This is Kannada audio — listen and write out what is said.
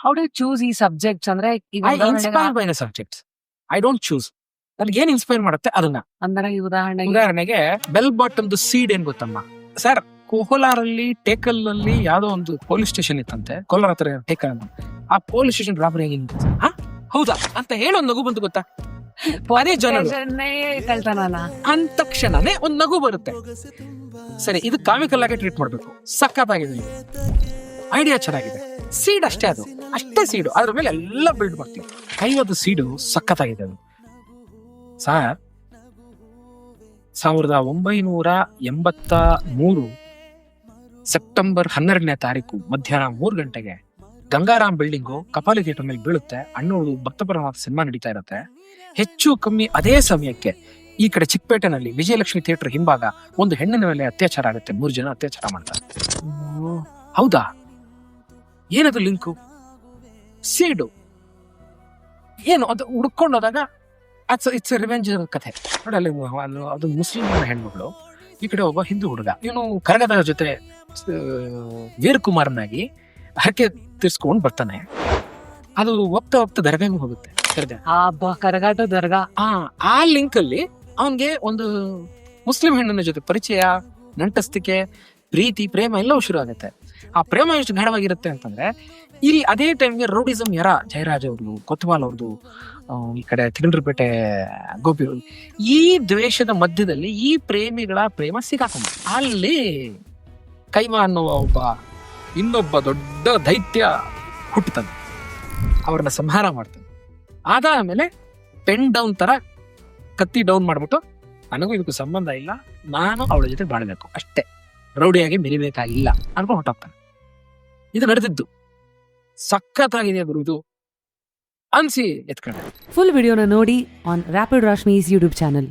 ಹೌ ಡು ಚೂಸ್ ಈ ಸಬ್ಜೆಕ್ಟ್ಸ್ ಅಂದ್ರೆ ಈಗ I inspire by the subjects. I don't choose. ನನಗೆ ಏನ್ ಇನ್ಸ್ಪೈರ್ ಮಾಡುತ್ತೆ ಅದನ್ನ. ಅಂದ್ರೆ ಈ ಉದಾಹರಣೆಗೆ ಬೆಲ್ ಬಾಟಮ್ ಸೀಡ್ ಏನ್ ಗೊತ್ತಮ್ಮ ಸರ್? ಕೋಲಾರಲ್ಲಿ ಟೇಕಲ್ ಅಲ್ಲಿ ಯಾವ್ದೋ ಒಂದು ಪೊಲೀಸ್ ಸ್ಟೇಷನ್ ಇತ್ತಂತೆ, ಕೋಲಾರ ಹತ್ರ ಟೇಕಲ್ ಅಂತ. ಆ ಪೊಲೀಸ್ ಸ್ಟೇಷನ್ ರಾಬರಿ ಆಗಿ ಹೌದಾ ಅಂತ ಹೇಳಿ ಒಂದ್ ನಗು ಬಂತು ಗೊತ್ತಾ? ಅದೇ ಜನರು ಅಂದ ತಕ್ಷಣನೇ ಒಂದ್ ನಗು ಬರುತ್ತೆ. ಸರಿ, ಇದು ಕಾಮಿಕಲ್ ಆಗಿ ಟ್ರೀಟ್ ಮಾಡ್ಬೇಕು. ಸಖತ್ತಾಗಿದೆ, ಐಡಿಯಾ ಚೆನ್ನಾಗಿದೆ. ಸೀಡ್ ಅಷ್ಟೇ, ಅದು ಅಷ್ಟೇ ಸೀಡು, ಅದ್ರ ಮೇಲೆ ಎಲ್ಲ ಬಿಲ್ಡ್ ಮಾಡ್ತೀವಿ. 50 ಸೀಡು ಸಖತ್ತಾಗಿದೆ ಅದು. ಸರ್ 1983 ಸೆಪ್ಟೆಂಬರ್ 12ನೇ ತಾರೀಕು ಮಧ್ಯಾಹ್ನ 3 ಗಂಟೆಗೆ ಗಂಗಾರಾಮ್ ಬಿಲ್ಡಿಂಗು ಕಪಾಲಿ ಥಿಯೇಟರ್ ಮೇಲೆ ಬೀಳುತ್ತೆ. ಅಣ್ಣೋಳು ಭಕ್ತಪರವಾದ ಸಿನಿಮಾ ನಡೀತಾ ಇರುತ್ತೆ. ಹೆಚ್ಚು ಕಮ್ಮಿ ಅದೇ ಸಮಯಕ್ಕೆ ಈ ಕಡೆ ಚಿಕ್ಕಪೇಟೆನಲ್ಲಿ ವಿಜಯಲಕ್ಷ್ಮಿ ಥಿಯೇಟರ್ ಹಿಂಭಾಗ ಒಂದು ಹೆಣ್ಣಿನ ಮೇಲೆ ಅತ್ಯಾಚಾರ ಆಗುತ್ತೆ. 3 ಜನ ಅತ್ಯಾಚಾರ ಮಾಡ್ತಾರೆ. ಹೌದಾ? ಏನದು ಲಿಂಕು? ಸೀಡು ಏನು ಅದು ಹುಡ್ಕೊಂಡೋದಾಗ ಇಟ್ಸ್ ರಿವೆಂಜ್ ಕಥೆ ನೋಡಿ. ಅಲ್ಲಿ ಅದು ಮುಸ್ಲಿಂ ಹೆಣ್ಮಗಳು, ಈ ಕಡೆ ಒಬ್ಬ ಹಿಂದೂ ಹುಡುಗ. ಇವನು ಕರಗದ ಜೊತೆ ವೀರಕುಮಾರನಾಗಿ ಹರಕೆ ತೀರ್ಸ್ಕೊಂಡ್ ಬರ್ತಾನೆ. ಅದು ಹೋಗ್ತಾ ದರ್ಗಾಗೂ ಹೋಗುತ್ತೆ. ಕರಗಾಟ ದರ್ಗಾ. ಆ ಲಿಂಕ್ ಅಲ್ಲಿ ಅವನ್ಗೆ ಒಂದು ಮುಸ್ಲಿಂ ಹೆಣ್ಣಿನ ಜೊತೆ ಪರಿಚಯ, ನಂಟಸ್ತಿಕೆ, ಪ್ರೀತಿ, ಪ್ರೇಮ ಎಲ್ಲವೂ ಶುರು ಆಗುತ್ತೆ. ಆ ಪ್ರೇಮ ಎಷ್ಟು ಗಾಢವಾಗಿರುತ್ತೆ ಅಂತಂದ್ರೆ, ಇಲ್ಲಿ ಅದೇ ಟೈಮ್ಗೆ ರೌಡಿಸಂ ಎರ ಜಯರಾಜ್ ಅವ್ರದ್ದು, ಕೊತ್ವಾಲ್ ಅವ್ರದ್ದು, ಈ ಕಡೆ ತಿಗಂಡ್ರಪೇಟೆ ಗೋಪಿ ಅವ್ರದ್ದು, ಈ ದ್ವೇಷದ ಮಧ್ಯದಲ್ಲಿ ಈ ಪ್ರೇಮಿಗಳ ಪ್ರೇಮ ಸಿಗಾಕೊಂಡ. ಅಲ್ಲಿ ಕೈಮಾ ಅನ್ನುವ ಇನ್ನೊಬ್ಬ ದೊಡ್ಡ ದೈತ್ಯ ಹುಟ್ಟುತ್ತಾನೆ. ಅವ್ರನ್ನ ಸಂಹಾರ ಮಾಡ್ತಾನೆ. ಅದಾದ್ಮೇಲೆ ಪೆನ್ ಡೌನ್ ತರ ಕತ್ತಿ ಡೌನ್ ಮಾಡ್ಬಿಟ್ಟು, ನನಗೂ ಇದಕ್ಕೂ ಸಂಬಂಧ ಇಲ್ಲ, ನಾನು ಅವಳ ಜೊತೆ ಬಾಳ್ಬೇಕು ಅಷ್ಟೇ, ರೌಡಿಯಾಗಿ ಮೆರಿಬೇಕಾಗಿಲ್ಲ ಅನ್ಕೊಂಡು ಹೊಟ್ಟೋಗ್ತಾನೆ. ಇದು ನಡೆದಿದ್ದು. ಸಖತ್ತಾಗಿದೆ ಗುರು ಇದು ಅನ್ಸಿ ಎತ್ಕೊಂಡೆ. ಫುಲ್ ವಿಡಿಯೋನ ನೋಡಿ ಆನ್ ರ್ಯಾಪಿಡ್ ರಾಶ್ಮೀಸ್ ಯೂಟ್ಯೂಬ್ ಚಾನಲ್.